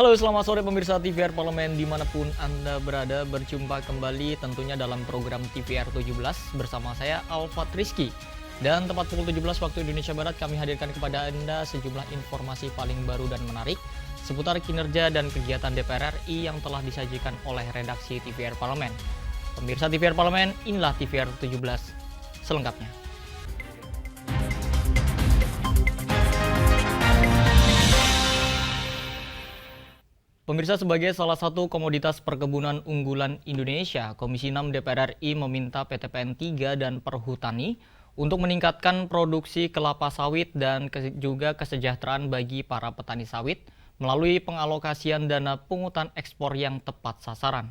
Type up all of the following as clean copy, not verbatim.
Halo, selamat sore pemirsa TVR Parlemen dimanapun Anda berada. Berjumpa kembali tentunya dalam program TVR 17 bersama saya Alfat Rizky. Dan tepat pukul 17 waktu Indonesia Barat kami hadirkan kepada Anda sejumlah informasi paling baru dan menarik seputar kinerja dan kegiatan DPR RI yang telah disajikan oleh redaksi TVR Parlemen. Pemirsa TVR Parlemen, inilah TVR 17 selengkapnya. Pemirsa, sebagai salah satu komoditas perkebunan unggulan Indonesia, Komisi 6 DPR RI meminta PT PN 3 dan Perhutani untuk meningkatkan produksi kelapa sawit dan juga kesejahteraan bagi para petani sawit melalui pengalokasian dana pungutan ekspor yang tepat sasaran.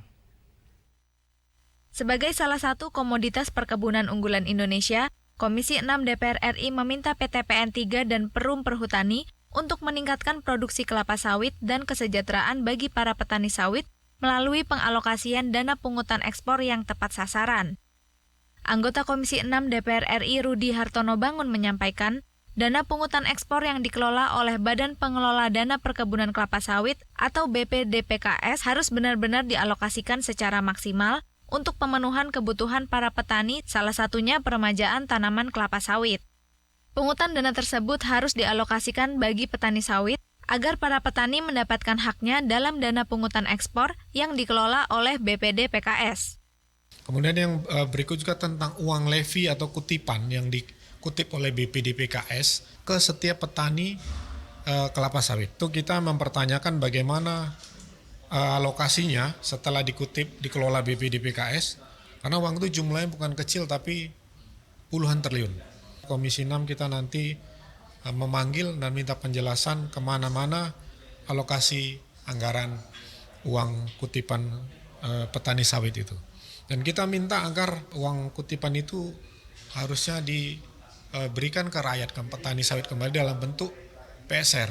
Sebagai salah satu komoditas perkebunan unggulan Indonesia, Komisi 6 DPR RI meminta PT PN 3 dan Perum Perhutani untuk meningkatkan produksi kelapa sawit dan kesejahteraan bagi para petani sawit melalui pengalokasian dana pungutan ekspor yang tepat sasaran. Anggota Komisi 6 DPR RI Rudi Hartono Bangun menyampaikan, dana pungutan ekspor yang dikelola oleh Badan Pengelola Dana Perkebunan Kelapa Sawit atau BPDPKS harus benar-benar dialokasikan secara maksimal untuk pemenuhan kebutuhan para petani, salah satunya peremajaan tanaman kelapa sawit. Pungutan dana tersebut harus dialokasikan bagi petani sawit agar para petani mendapatkan haknya dalam dana pungutan ekspor yang dikelola oleh BPDPKS. Kemudian yang berikut juga tentang uang levy atau kutipan yang dikutip oleh BPDPKS ke setiap petani kelapa sawit. Itu kita mempertanyakan bagaimana alokasinya setelah dikelola BPDPKS, karena uang itu jumlahnya bukan kecil tapi puluhan triliun. Komisi 6 kita nanti memanggil dan minta penjelasan kemana-mana alokasi anggaran uang kutipan petani sawit itu. Dan kita minta agar uang kutipan itu harusnya diberikan ke rakyat, ke petani sawit kembali dalam bentuk PSR,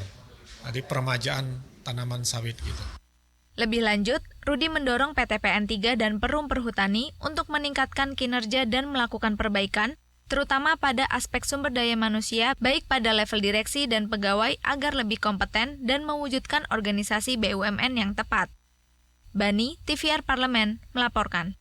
jadi peremajaan tanaman sawit gitu. Lebih lanjut, Rudi mendorong PT PN 3 dan Perum Perhutani untuk meningkatkan kinerja dan melakukan perbaikan, terutama pada aspek sumber daya manusia, baik pada level direksi dan pegawai agar lebih kompeten dan mewujudkan organisasi BUMN yang tepat. Bani, TVR Parlemen, melaporkan.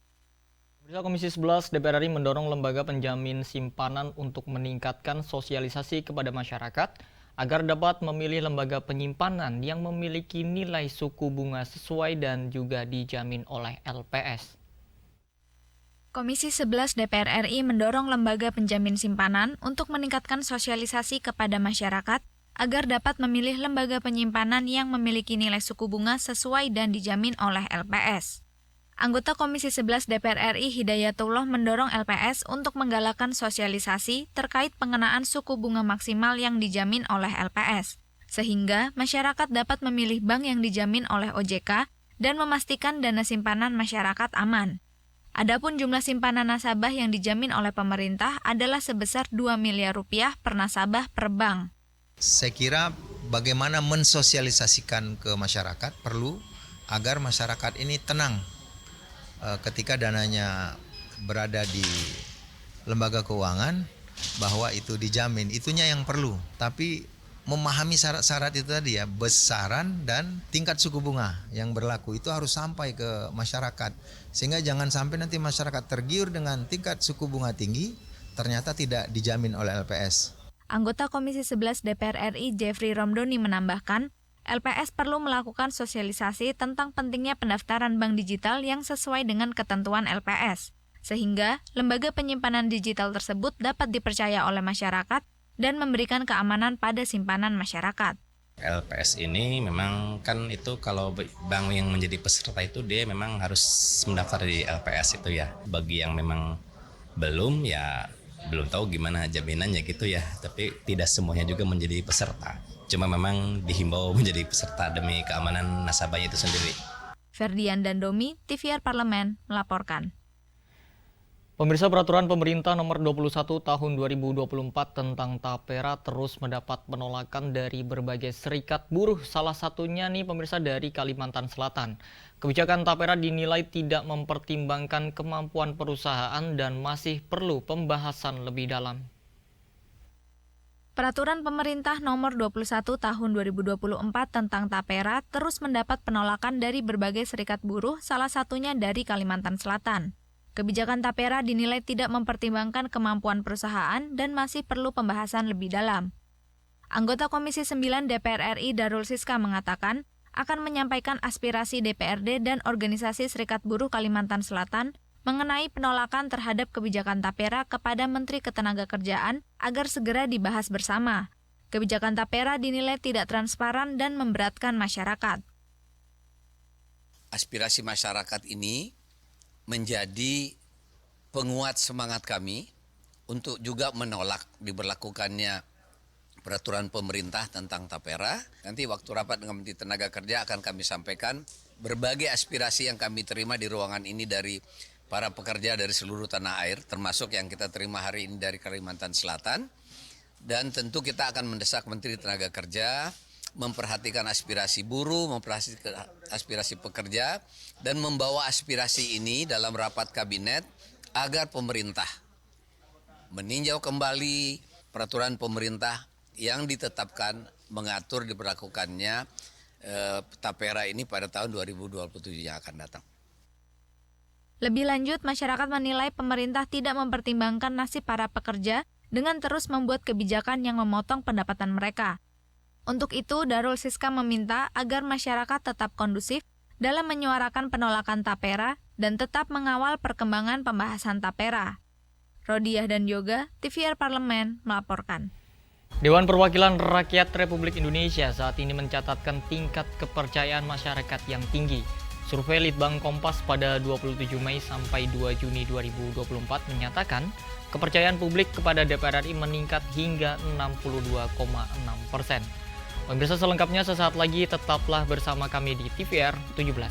Komisi 11 DPR RI mendorong lembaga penjamin simpanan untuk meningkatkan sosialisasi kepada masyarakat agar dapat memilih lembaga penyimpanan yang memiliki nilai suku bunga sesuai dan juga dijamin oleh LPS. Komisi 11 DPR RI mendorong lembaga penjamin simpanan untuk meningkatkan sosialisasi kepada masyarakat agar dapat memilih lembaga penyimpanan yang memiliki nilai suku bunga sesuai dan dijamin oleh LPS. Anggota Komisi 11 DPR RI Hidayatullah mendorong LPS untuk menggalakkan sosialisasi terkait pengenaan suku bunga maksimal yang dijamin oleh LPS, sehingga masyarakat dapat memilih bank yang dijamin oleh OJK dan memastikan dana simpanan masyarakat aman. Adapun jumlah simpanan nasabah yang dijamin oleh pemerintah adalah sebesar 2 miliar rupiah per nasabah per bank. Saya kira bagaimana mensosialisasikan ke masyarakat perlu agar masyarakat ini tenang ketika dananya berada di lembaga keuangan bahwa itu dijamin, itunya yang perlu. Tapi memahami syarat-syarat itu tadi ya, besaran dan tingkat suku bunga yang berlaku itu harus sampai ke masyarakat. Sehingga jangan sampai nanti masyarakat tergiur dengan tingkat suku bunga tinggi, ternyata tidak dijamin oleh LPS. Anggota Komisi 11 DPR RI Jeffrey Romdoni menambahkan, LPS perlu melakukan sosialisasi tentang pentingnya pendaftaran bank digital yang sesuai dengan ketentuan LPS, sehingga lembaga penyimpanan digital tersebut dapat dipercaya oleh masyarakat dan memberikan keamanan pada simpanan masyarakat. LPS ini memang kan itu kalau bank yang menjadi peserta itu dia memang harus mendaftar di LPS itu ya. Bagi yang memang belum ya belum tahu gimana jaminannya gitu ya. Tapi tidak semuanya juga menjadi peserta. Cuma memang dihimbau menjadi peserta demi keamanan nasabahnya itu sendiri. Ferdian dan Domi, TVR Parlemen, melaporkan. Pemirsa, peraturan pemerintah nomor 21 tahun 2024 tentang Tapera terus mendapat penolakan dari berbagai serikat buruh, salah satunya nih pemirsa dari Kalimantan Selatan. Kebijakan Tapera dinilai tidak mempertimbangkan kemampuan perusahaan dan masih perlu pembahasan lebih dalam. Peraturan pemerintah nomor 21 tahun 2024 tentang tapera terus mendapat penolakan dari berbagai serikat buruh, salah satunya dari Kalimantan Selatan. Kebijakan tapera dinilai tidak mempertimbangkan kemampuan perusahaan dan masih perlu pembahasan lebih dalam. Anggota Komisi 9 DPR RI Darul Siska mengatakan akan menyampaikan aspirasi DPRD dan Organisasi Serikat Buruh Kalimantan Selatan mengenai penolakan terhadap kebijakan tapera kepada Menteri Ketenagakerjaan agar segera dibahas bersama. Kebijakan tapera dinilai tidak transparan dan memberatkan masyarakat. Aspirasi masyarakat ini menjadi penguat semangat kami untuk juga menolak diberlakukannya peraturan pemerintah tentang tapera. Nanti waktu rapat dengan Menteri Tenaga Kerja akan kami sampaikan berbagai aspirasi yang kami terima di ruangan ini dari para pekerja dari seluruh tanah air, termasuk yang kita terima hari ini dari Kalimantan Selatan. Dan tentu kita akan mendesak Menteri Tenaga Kerja memperhatikan aspirasi buruh, memperhatikan aspirasi pekerja, dan membawa aspirasi ini dalam rapat kabinet agar pemerintah meninjau kembali peraturan pemerintah yang ditetapkan mengatur diberlakukannya tapera ini pada tahun 2027 yang akan datang. Lebih lanjut, masyarakat menilai pemerintah tidak mempertimbangkan nasib para pekerja dengan terus membuat kebijakan yang memotong pendapatan mereka. Untuk itu, Darul Siska meminta agar masyarakat tetap kondusif dalam menyuarakan penolakan tapera dan tetap mengawal perkembangan pembahasan tapera. Rodiah dan Yoga, TVR Parlemen, melaporkan. Dewan Perwakilan Rakyat Republik Indonesia saat ini mencatatkan tingkat kepercayaan masyarakat yang tinggi. Survei Litbang Kompas pada 27 Mei sampai 2 Juni 2024 menyatakan kepercayaan publik kepada DPR RI meningkat hingga 62,6%. Pemirsa selengkapnya sesaat lagi, tetaplah bersama kami di TVR 17.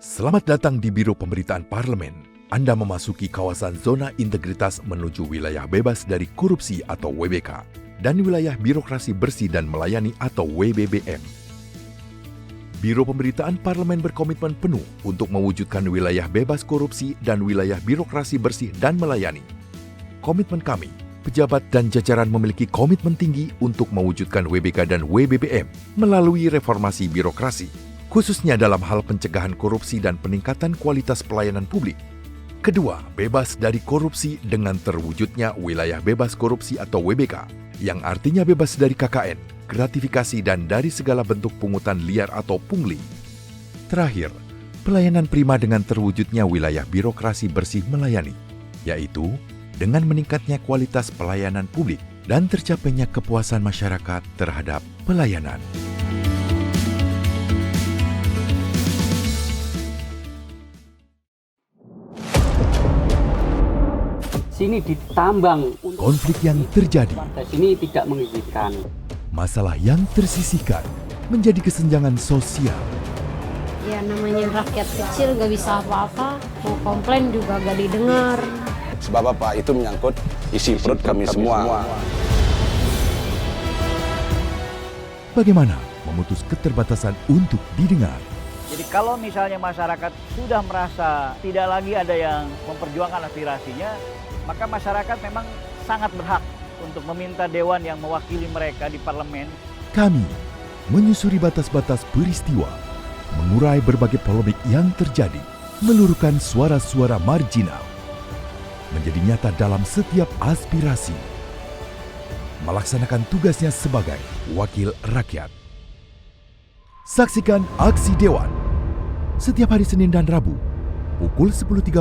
Selamat datang di Biro Pemberitaan Parlemen. Anda memasuki kawasan zona integritas menuju wilayah bebas dari korupsi atau WBK dan wilayah birokrasi bersih dan melayani atau WBBM. Biro Pemberitaan Parlemen berkomitmen penuh untuk mewujudkan wilayah bebas korupsi dan wilayah birokrasi bersih dan melayani. Komitmen kami, pejabat dan jajaran memiliki komitmen tinggi untuk mewujudkan WBK dan WBBM melalui reformasi birokrasi, khususnya dalam hal pencegahan korupsi dan peningkatan kualitas pelayanan publik. Kedua, bebas dari korupsi dengan terwujudnya wilayah bebas korupsi atau WBK, yang artinya bebas dari KKN, gratifikasi dan dari segala bentuk pungutan liar atau pungli. Terakhir, pelayanan prima dengan terwujudnya wilayah birokrasi bersih melayani, yaitu dengan meningkatnya kualitas pelayanan publik dan tercapainya kepuasan masyarakat terhadap pelayanan. Sini ditambang. Konflik yang terjadi, Warga sini tidak mengizinkan. masalah yang tersisihkan menjadi kesenjangan sosial. Ya namanya rakyat kecil gak bisa apa-apa, mau komplain juga gak didengar. Sebab apa? Itu menyangkut isi perut kami semua. Bagaimana memutus keterbatasan untuk didengar? Jadi kalau misalnya masyarakat sudah merasa tidak lagi ada yang memperjuangkan aspirasinya, maka masyarakat memang sangat berhak untuk meminta dewan yang mewakili mereka di parlemen. Kami menyusuri batas-batas peristiwa, mengurai berbagai polemik yang terjadi, meluruhkan suara-suara marginal, menjadi nyata dalam setiap aspirasi, melaksanakan tugasnya sebagai wakil rakyat. Saksikan Aksi Dewan setiap hari Senin dan Rabu pukul 10.30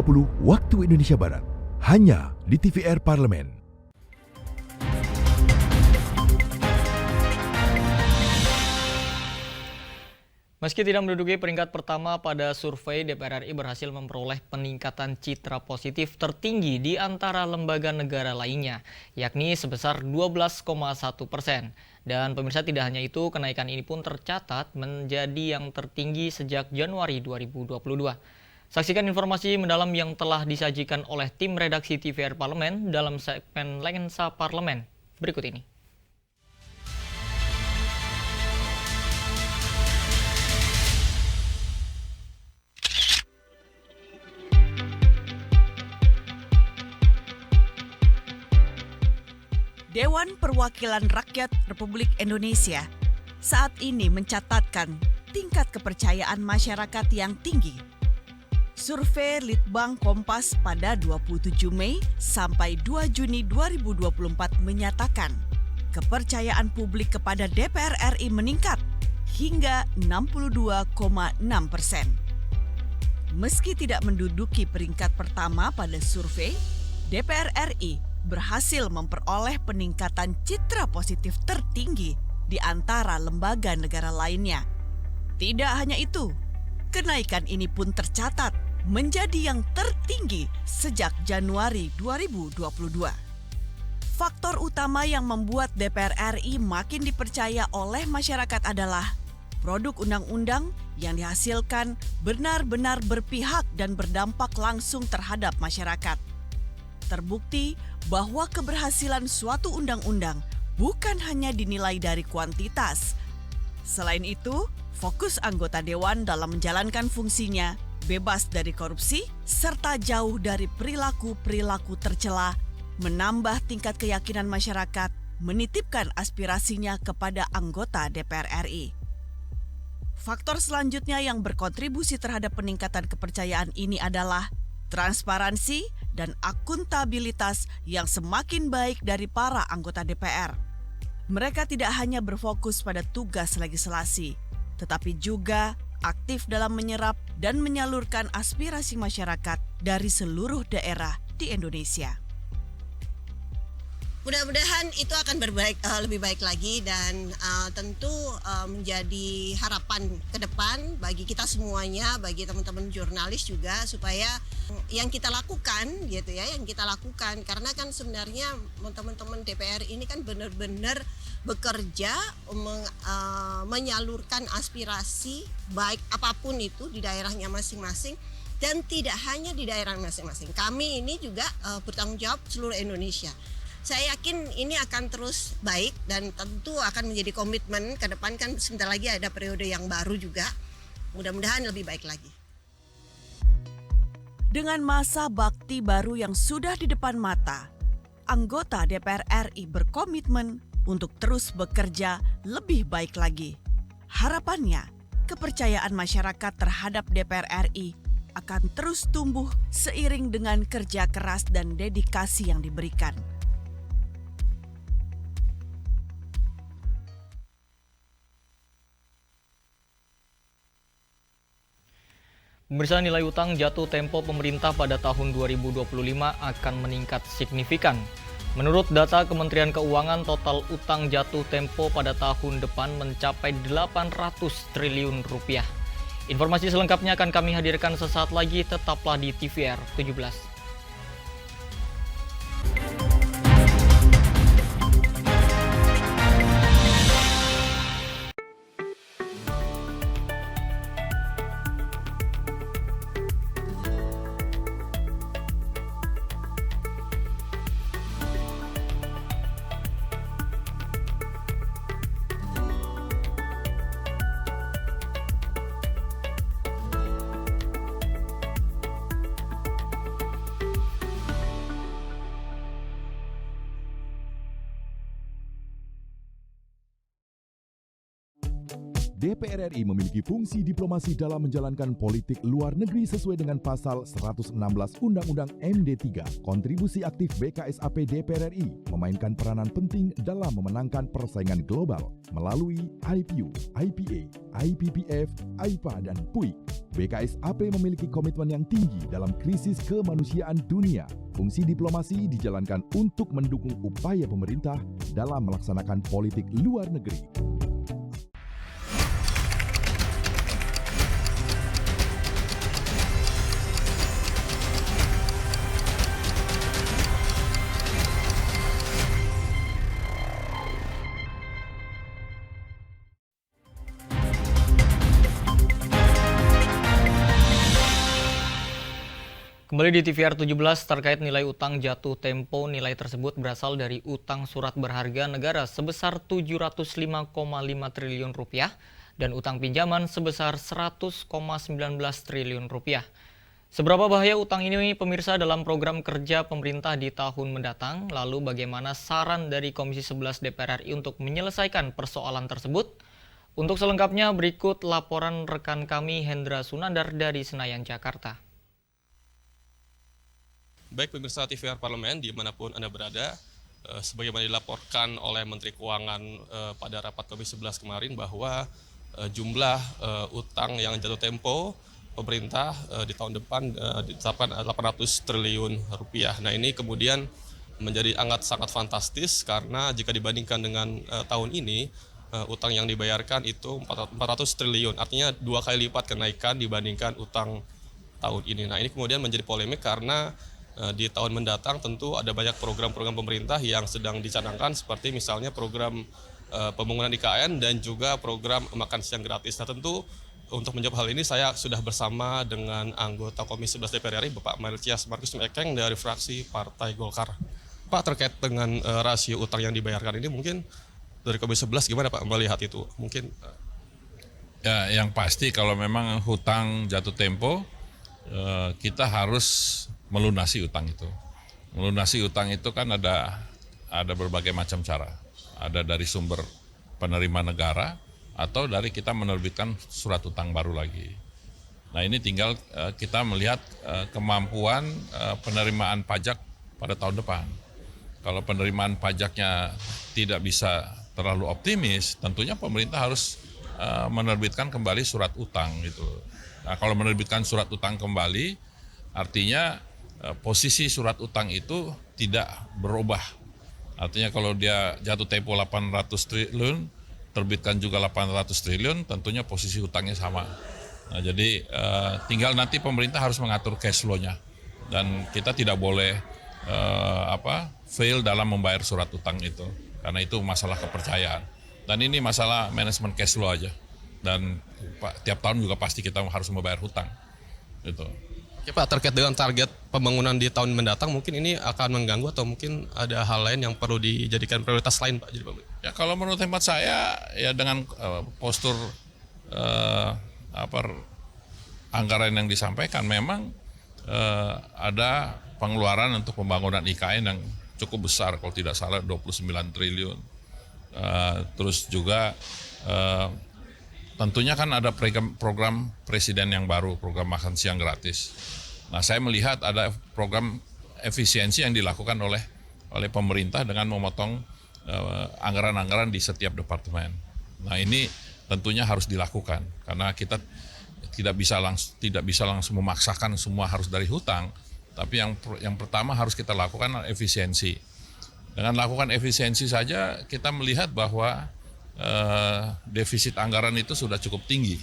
waktu Indonesia Barat, hanya di TVR Parlemen. Meski tidak menduduki peringkat pertama pada survei, DPR RI berhasil memperoleh peningkatan citra positif tertinggi di antara lembaga negara lainnya, yakni sebesar 12,1%. Dan pemirsa, tidak hanya itu, kenaikan ini pun tercatat menjadi yang tertinggi sejak Januari 2022. Saksikan informasi mendalam yang telah disajikan oleh tim redaksi TVR Parlemen dalam segmen Lensa Parlemen berikut ini. Dewan Perwakilan Rakyat Republik Indonesia saat ini mencatatkan tingkat kepercayaan masyarakat yang tinggi. Survei Litbang Kompas pada 27 Mei sampai 2 Juni 2024 menyatakan kepercayaan publik kepada DPR RI meningkat hingga 62,6%. Meski tidak menduduki peringkat pertama pada survei, DPR RI berhasil memperoleh peningkatan citra positif tertinggi di antara lembaga negara lainnya. Tidak hanya itu, kenaikan ini pun tercatat menjadi yang tertinggi sejak Januari 2022. Faktor utama yang membuat DPR RI makin dipercaya oleh masyarakat adalah produk undang-undang yang dihasilkan benar-benar berpihak dan berdampak langsung terhadap masyarakat. Terbukti bahwa keberhasilan suatu undang-undang bukan hanya dinilai dari kuantitas. Selain itu, fokus anggota dewan dalam menjalankan fungsinya bebas dari korupsi serta jauh dari perilaku-perilaku tercela menambah tingkat keyakinan masyarakat menitipkan aspirasinya kepada anggota DPR RI. Faktor selanjutnya yang berkontribusi terhadap peningkatan kepercayaan ini adalah transparansi dan akuntabilitas yang semakin baik dari para anggota DPR. Mereka tidak hanya berfokus pada tugas legislasi, tetapi juga aktif dalam menyerap dan menyalurkan aspirasi masyarakat dari seluruh daerah di Indonesia. Mudah-mudahan itu akan lebih baik lagi dan tentu menjadi harapan ke depan bagi kita semuanya, bagi teman-teman jurnalis juga supaya yang kita lakukan gitu ya, karena kan sebenarnya teman-teman DPR ini kan benar-benar bekerja menyalurkan aspirasi baik apapun itu di daerahnya masing-masing dan tidak hanya di daerah masing-masing. Kami ini juga bertanggung jawab seluruh Indonesia. Saya yakin ini akan terus baik dan tentu akan menjadi komitmen ke depan, kan sebentar lagi ada periode yang baru juga. Mudah-mudahan lebih baik lagi. Dengan masa bakti baru yang sudah di depan mata, anggota DPR RI berkomitmen untuk terus bekerja lebih baik lagi. Harapannya, kepercayaan masyarakat terhadap DPR RI akan terus tumbuh seiring dengan kerja keras dan dedikasi yang diberikan. Pemirsa, nilai utang jatuh tempo pemerintah pada tahun 2025 akan meningkat signifikan. Menurut data Kementerian Keuangan, total utang jatuh tempo pada tahun depan mencapai 800 triliun rupiah. Informasi selengkapnya akan kami hadirkan sesaat lagi, tetaplah di TVR 17. DPR RI memiliki fungsi diplomasi dalam menjalankan politik luar negeri sesuai dengan pasal 116 Undang-Undang MD3. Kontribusi aktif BKSAP DPR RI memainkan peranan penting dalam memenangkan persaingan global melalui IPU, IPA, IPPF, IPA, dan PUIK. BKSAP memiliki komitmen yang tinggi dalam krisis kemanusiaan dunia. Fungsi diplomasi dijalankan untuk mendukung upaya pemerintah dalam melaksanakan politik luar negeri. Kembali di TVR 17 terkait nilai utang jatuh tempo. Nilai tersebut berasal dari utang surat berharga negara sebesar 705,5 triliun rupiah dan utang pinjaman sebesar 100,19 triliun rupiah. Seberapa bahaya utang ini pemirsa dalam program kerja pemerintah di tahun mendatang? Lalu bagaimana saran dari Komisi 11 DPR RI untuk menyelesaikan persoalan tersebut? Untuk selengkapnya berikut laporan rekan kami Hendra Sunandar dari Senayan, Jakarta. Baik pemirsa TVR Parlemen dimanapun Anda berada, sebagaimana dilaporkan oleh Menteri Keuangan pada rapat Komisi 11 kemarin bahwa jumlah utang yang jatuh tempo pemerintah di tahun depan ditetapkan 800 triliun rupiah. Nah ini kemudian menjadi sangat fantastis karena jika dibandingkan dengan tahun ini, utang yang dibayarkan itu 400 triliun, artinya 2 kali lipat kenaikan dibandingkan utang tahun ini. Nah ini kemudian menjadi polemik karena di tahun mendatang tentu ada banyak program-program pemerintah yang sedang dicanangkan seperti misalnya program pembangunan IKN dan juga program makan siang gratis. Nah tentu untuk menjawab hal ini saya sudah bersama dengan anggota Komisi 11 DPR RI Bapak Melkias Markus Mekeng dari fraksi Partai Golkar. Pak, terkait dengan rasio utang yang dibayarkan ini mungkin dari Komisi 11 gimana Pak melihat itu? Mungkin ya yang pasti kalau memang hutang jatuh tempo kita harus melunasi utang itu. Melunasi utang itu kan ada berbagai macam cara. Ada dari sumber penerima negara atau dari kita menerbitkan surat utang baru lagi. Nah ini tinggal kita melihat kemampuan penerimaan pajak pada tahun depan. Kalau penerimaan pajaknya tidak bisa terlalu optimis, tentunya pemerintah harus menerbitkan kembali surat utang gitu. Nah kalau menerbitkan surat utang kembali, artinya posisi surat utang itu tidak berubah. Artinya kalau dia jatuh tempo 800 triliun, terbitkan juga 800 triliun, tentunya posisi hutangnya sama. Nah, jadi tinggal nanti pemerintah harus mengatur cash flow-nya. Dan kita tidak boleh fail dalam membayar surat utang itu. Karena itu masalah kepercayaan. Dan ini masalah manajemen cash flow aja. Dan tiap tahun juga pasti kita harus membayar hutang. Gitu. Oke Pak, terkait dengan target pembangunan di tahun mendatang mungkin ini akan mengganggu atau mungkin ada hal lain yang perlu dijadikan prioritas lain Pak? Ya kalau menurut hemat saya ya dengan postur anggaran yang disampaikan memang ada pengeluaran untuk pembangunan IKN yang cukup besar kalau tidak salah 29 triliun. Terus juga tentunya kan ada program presiden yang baru, program makan siang gratis. Nah, saya melihat ada program efisiensi yang dilakukan oleh pemerintah dengan memotong anggaran-anggaran di setiap departemen. Nah, ini tentunya harus dilakukan karena kita tidak bisa langsung memaksakan semua harus dari hutang, tapi yang pertama harus kita lakukan adalah efisiensi. Dengan lakukan efisiensi saja kita melihat bahwa defisit anggaran itu sudah cukup tinggi.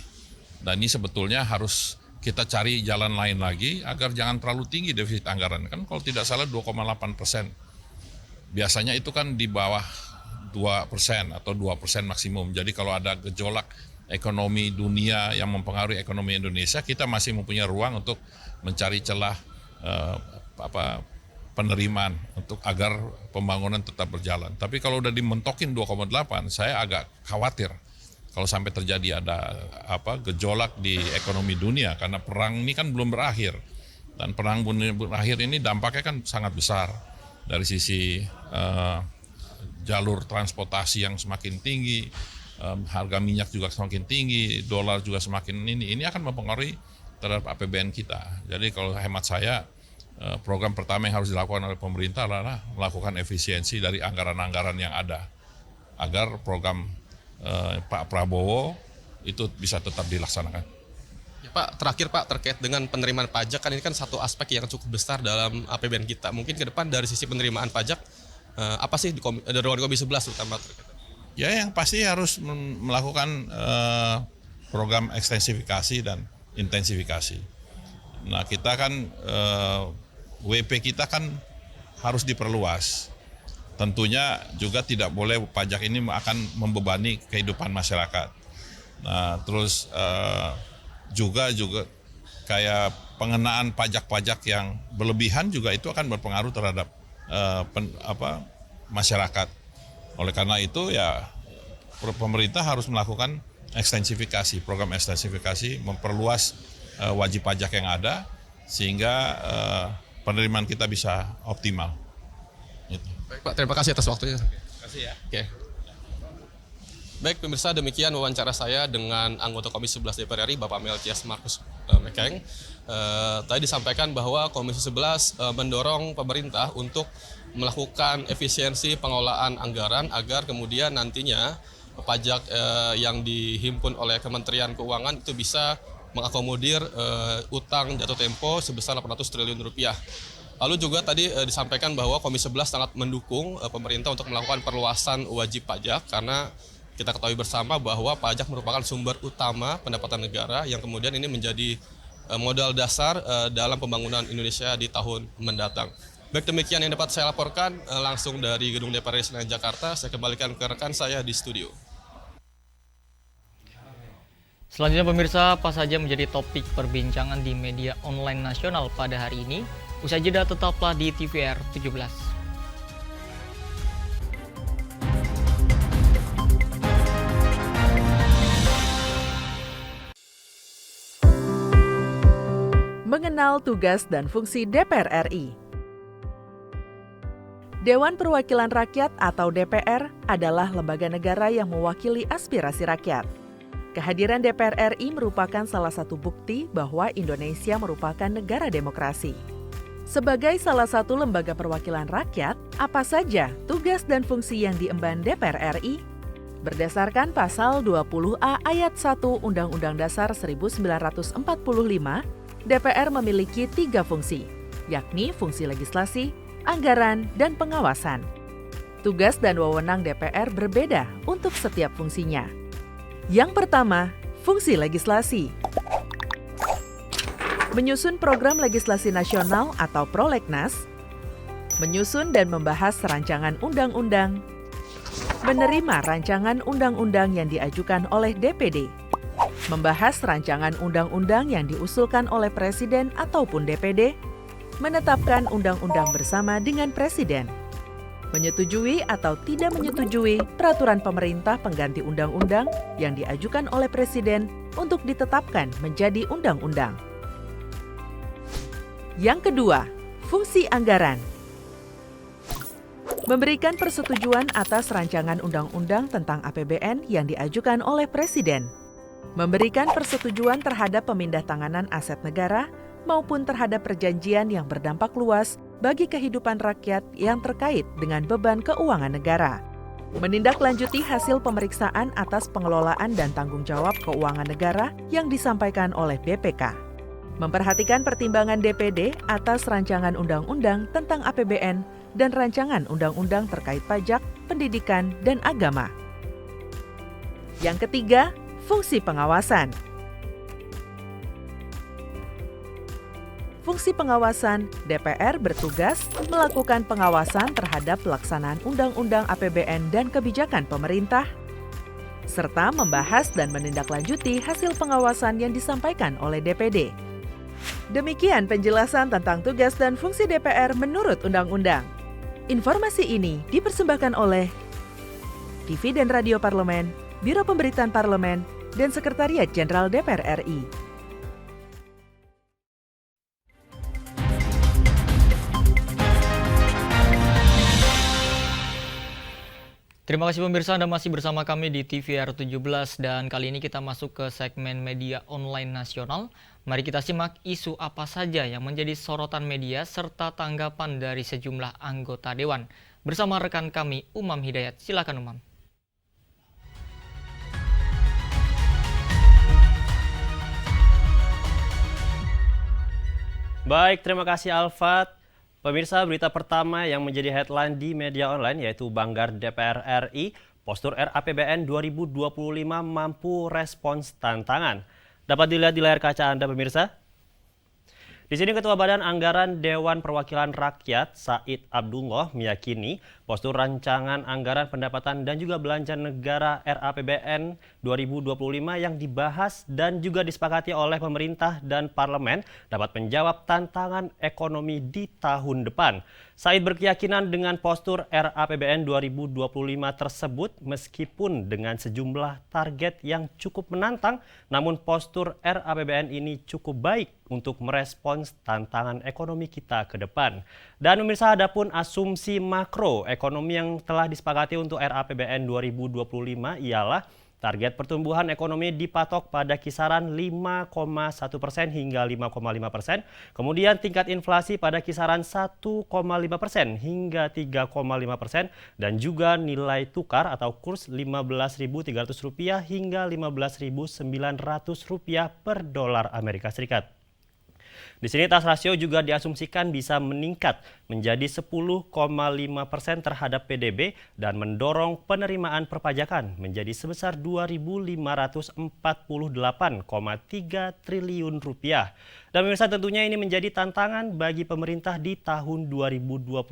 Dan ini sebetulnya harus kita cari jalan lain lagi agar jangan terlalu tinggi defisit anggaran. Kan kalau tidak salah 2,8%. Biasanya itu kan di bawah 2% atau 2% maksimum. Jadi kalau ada gejolak ekonomi dunia yang mempengaruhi ekonomi Indonesia, kita masih mempunyai ruang untuk mencari celah penerimaan untuk agar pembangunan tetap berjalan. Tapi kalau udah dimentokin 2,8, saya agak khawatir kalau sampai terjadi ada gejolak di ekonomi dunia karena perang ini kan belum berakhir. Dan perang berakhir ini dampaknya kan sangat besar dari sisi jalur transportasi yang semakin tinggi, harga minyak juga semakin tinggi, dolar juga semakin ini akan mempengaruhi terhadap APBN kita. Jadi kalau hemat saya program pertama yang harus dilakukan oleh pemerintah adalah melakukan efisiensi dari anggaran-anggaran yang ada agar program Pak Prabowo itu bisa tetap dilaksanakan. Ya, Pak, terakhir Pak terkait dengan penerimaan pajak kan ini kan satu aspek yang cukup besar dalam APBN kita. Mungkin ke depan dari sisi penerimaan pajak apa sih dari Komisi 11 terutama terkait? Ya yang pasti harus melakukan program ekstensifikasi dan intensifikasi. Nah kita kan WP kita kan harus diperluas. Tentunya juga tidak boleh pajak ini akan membebani kehidupan masyarakat. Nah terus juga kayak pengenaan pajak-pajak yang berlebihan juga itu akan berpengaruh terhadap masyarakat. Oleh karena itu ya pemerintah harus melakukan ekstensifikasi, program ekstensifikasi, memperluas wajib pajak yang ada sehingga penerimaan kita bisa optimal. Gitu. Baik Pak, terima kasih atas waktunya. Terima kasih ya. Oke. Baik pemirsa, demikian wawancara saya dengan anggota Komisi 11 DPR RI, Bapak Melkias Markus Mekeng. Tadi disampaikan bahwa Komisi 11 mendorong pemerintah untuk melakukan efisiensi pengelolaan anggaran agar kemudian nantinya pajak yang dihimpun oleh Kementerian Keuangan itu bisa mengakomodir utang jatuh tempo sebesar 800 triliun rupiah. Lalu juga tadi disampaikan bahwa Komisi 11 sangat mendukung pemerintah untuk melakukan perluasan wajib pajak karena kita ketahui bersama bahwa pajak merupakan sumber utama pendapatan negara yang kemudian ini menjadi modal dasar dalam pembangunan Indonesia di tahun mendatang. Baik, demikian yang dapat saya laporkan langsung dari Gedung DPR RI Senayan Jakarta. Saya kembalikan ke rekan saya di studio. Selanjutnya pemirsa, apa saja menjadi topik perbincangan di media online nasional pada hari ini? Usai jeda tetaplah di TVR 17. Mengenal tugas dan fungsi DPR RI. Dewan Perwakilan Rakyat atau DPR adalah lembaga negara yang mewakili aspirasi rakyat. Kehadiran DPR RI merupakan salah satu bukti bahwa Indonesia merupakan negara demokrasi. Sebagai salah satu lembaga perwakilan rakyat, apa saja tugas dan fungsi yang diemban DPR RI? Berdasarkan pasal 20A ayat 1 Undang-Undang Dasar 1945, DPR memiliki 3 fungsi, yakni fungsi legislasi, anggaran, dan pengawasan. Tugas dan wewenang DPR berbeda untuk setiap fungsinya. Yang pertama, fungsi legislasi. Menyusun program legislasi nasional atau prolegnas, menyusun dan membahas rancangan undang-undang, menerima rancangan undang-undang yang diajukan oleh DPD, membahas rancangan undang-undang yang diusulkan oleh Presiden ataupun DPD, menetapkan undang-undang bersama dengan Presiden, menyetujui atau tidak menyetujui peraturan pemerintah pengganti undang-undang yang diajukan oleh Presiden untuk ditetapkan menjadi undang-undang. Yang kedua, fungsi anggaran. Memberikan persetujuan atas rancangan undang-undang tentang APBN yang diajukan oleh Presiden. Memberikan persetujuan terhadap pemindah-tanganan aset negara maupun terhadap perjanjian yang berdampak luas bagi kehidupan rakyat yang terkait dengan beban keuangan negara. Menindaklanjuti hasil pemeriksaan atas pengelolaan dan tanggung jawab keuangan negara yang disampaikan oleh BPK. Memperhatikan pertimbangan DPD atas rancangan undang-undang tentang APBN dan rancangan undang-undang terkait pajak, pendidikan, dan agama. Yang ketiga, fungsi pengawasan. Fungsi pengawasan, DPR bertugas melakukan pengawasan terhadap pelaksanaan undang-undang APBN dan kebijakan pemerintah, serta membahas dan menindaklanjuti hasil pengawasan yang disampaikan oleh DPD. Demikian penjelasan tentang tugas dan fungsi DPR menurut undang-undang. Informasi ini dipersembahkan oleh TV dan Radio Parlemen, Biro Pemberitaan Parlemen, dan Sekretariat Jenderal DPR RI. Terima kasih pemirsa, Anda masih bersama kami di TVR 17 dan kali ini kita masuk ke segmen media online nasional. Mari kita simak isu apa saja yang menjadi sorotan media serta tanggapan dari sejumlah anggota Dewan. Bersama rekan kami Umam Hidayat, silakan Umam. Baik, terima kasih Alfat. Pemirsa, berita pertama yang menjadi headline di media online yaitu Banggar DPR RI, postur RAPBN 2025 mampu respons tantangan. Dapat dilihat di layar kaca Anda pemirsa. Di sini Ketua Badan Anggaran Dewan Perwakilan Rakyat Said Abdullah meyakini postur rancangan anggaran pendapatan dan juga belanja negara RAPBN 2025 yang dibahas dan juga disepakati oleh pemerintah dan parlemen dapat menjawab tantangan ekonomi di tahun depan. Said berkeyakinan dengan postur RAPBN 2025 tersebut meskipun dengan sejumlah target yang cukup menantang, namun postur RAPBN ini cukup baik untuk merespons tantangan ekonomi kita ke depan. Dan pemirsa, adapun asumsi makro ekonomi yang telah disepakati untuk RAPBN 2025 ialah target pertumbuhan ekonomi dipatok pada kisaran 5,1% hingga 5,5%. Kemudian tingkat inflasi pada kisaran 1,5% hingga 3,5%. Dan juga nilai tukar atau kurs Rp15.300 hingga Rp15.900 per dolar Amerika Serikat. Di sini tas rasio juga diasumsikan bisa meningkat menjadi 10,5% terhadap PDB dan mendorong penerimaan perpajakan menjadi sebesar Rp2.548,3 triliun. Dan pemirsa, tentunya ini menjadi tantangan bagi pemerintah di tahun 2025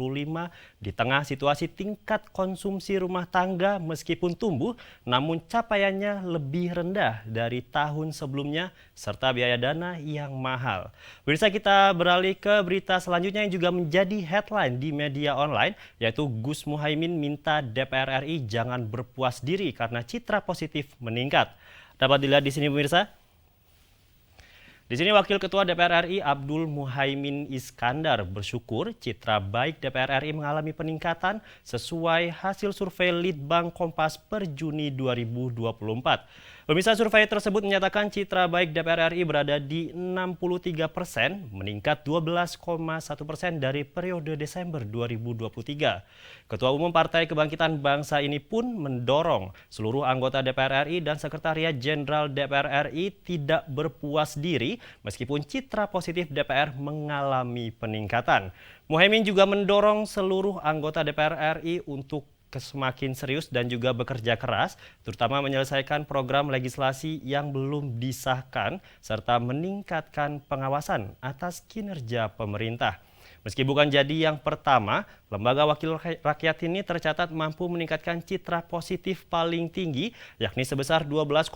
di tengah situasi tingkat konsumsi rumah tangga meskipun tumbuh, namun capaiannya lebih rendah dari tahun sebelumnya serta biaya dana yang mahal. Pemirsa, kita beralih ke berita selanjutnya yang juga menjadi headline di media online, yaitu Gus Muhaimin minta DPR RI jangan berpuas diri karena citra positif meningkat. Dapat dilihat di sini pemirsa. Di sini Wakil Ketua DPR RI Abdul Muhaimin Iskandar bersyukur citra baik DPR RI mengalami peningkatan sesuai hasil survei Litbang Kompas per Juni 2024. Pemirsa, survei tersebut menyatakan citra baik DPR RI berada di 63%, meningkat 12,1% dari periode Desember 2023. Ketua Umum Partai Kebangkitan Bangsa ini pun mendorong seluruh anggota DPR RI dan Sekretariat Jenderal DPR RI tidak berpuas diri meskipun citra positif DPR mengalami peningkatan. Muhaimin juga mendorong seluruh anggota DPR RI untuk semakin serius dan juga bekerja keras, terutama menyelesaikan program legislasi yang belum disahkan, serta meningkatkan pengawasan atas kinerja pemerintah. Meski bukan jadi yang pertama, Lembaga Wakil Rakyat ini tercatat mampu meningkatkan citra positif paling tinggi, yakni sebesar 12,1%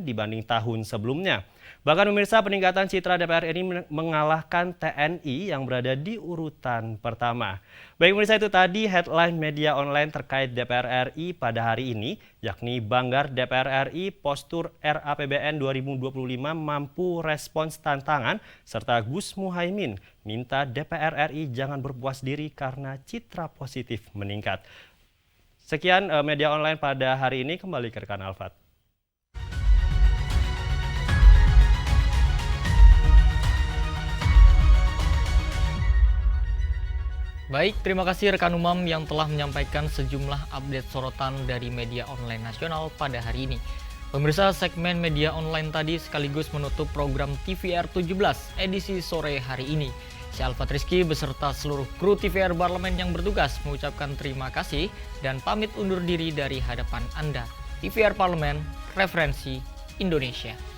dibanding tahun sebelumnya. Bahkan pemirsa, peningkatan citra DPR ini mengalahkan TNI yang berada di urutan pertama. Baik pemirsa, itu tadi headline media online terkait DPR RI pada hari ini, yakni Banggar DPR RI, postur RAPBN 2025 mampu respons tantangan, serta Gus Muhaimin minta DPR RI jangan berpuas diri karena citra positif meningkat. Sekian media online pada hari ini, kembali ke rekan Alfat. Baik, terima kasih rekan Umam yang telah menyampaikan sejumlah update sorotan dari media online nasional pada hari ini. Pemirsa, segmen media online tadi sekaligus menutup program TVR 17 edisi sore hari ini. Saya Alfat Rizky beserta seluruh kru TVR Parlemen yang bertugas mengucapkan terima kasih dan pamit undur diri dari hadapan Anda. TVR Parlemen, referensi Indonesia.